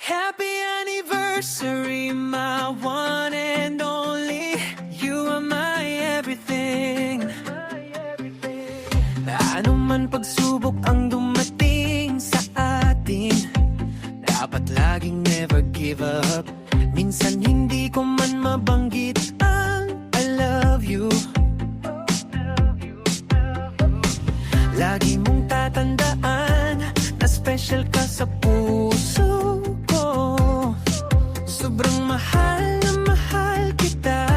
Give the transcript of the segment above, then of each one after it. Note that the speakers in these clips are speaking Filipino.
Happy anniversary, my one and only. You are my everything. Ano man pagsubok ang dumating sa atin, dapat laging never give up. Minsan hindi ko man mabanggit ang I love you. Lagi mong tatandaan na special ka sa puso ko. Sobrang mahal na mahal kita.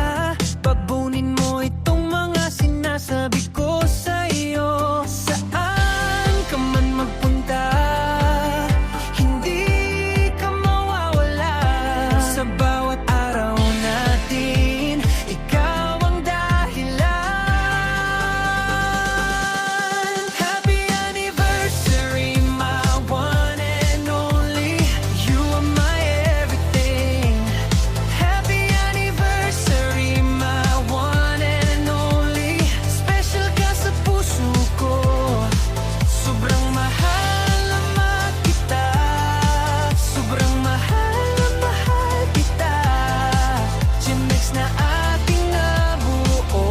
Pabunin mo itong mga sinasabi ko sa'yo. Saan ka man magpunta, hindi ka mawawala. Sa bawat araw natin, ikaw ang dahilan. Happy anniversary, my one and only. You are my everything. Happy anniversary, my one and only. Special ka sa puso ko. Sobrang mahal na mahal kita. Sobrang mahal na mahal kita. Ginex na ating nabuo,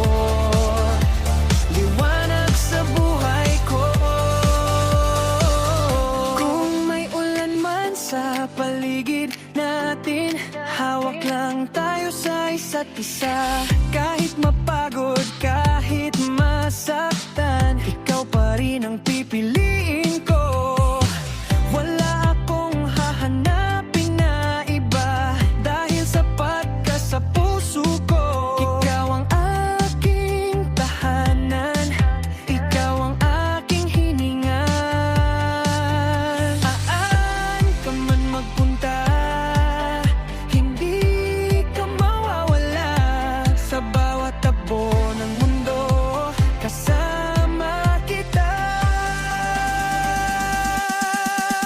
liwanag sa buhay ko. Kung may ulan man sa paligid natin, hawak lang tayo sa isa't isa. Kahit mapagod, kahit masaktan, ikaw pa rin ang pipiliin ko. Wala akong hahanapin na iba, dahil sapat ka sa puso ko. Ikaw ang aking tahanan, ikaw ang aking hininga. Saan ka man magpunta, hindi ka mawawala. Sa bawat takbo ng mundo, kasama kita.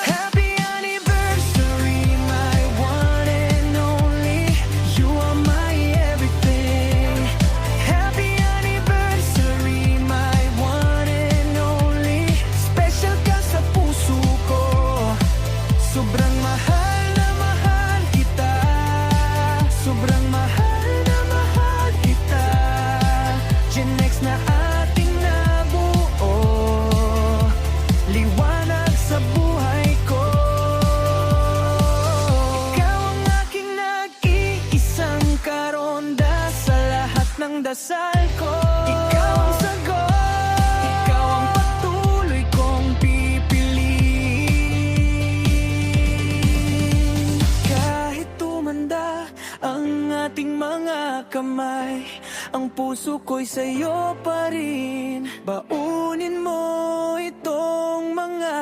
Happy anniversary, my one and only. You are my everything. Happy anniversary, my one and only. Special ka sa puso ko. Sobrang mahal na mahal kita. Sobrang mahal na mahal kita. Ginex na ating nabuo, liwanag sa buhay ko. Ikaw ang aking nag-iisang karonda sa lahat ng dasal ko. Ikaw ang sagot, ikaw ang patuloy kong pipiliin. Kahit tumanda ang ating mga kamay, ang puso ko'y sa'yo pa rin. Baunin mo itong mga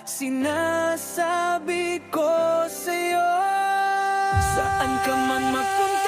sinasabi ko sa'yo. Saan ka man magpunta,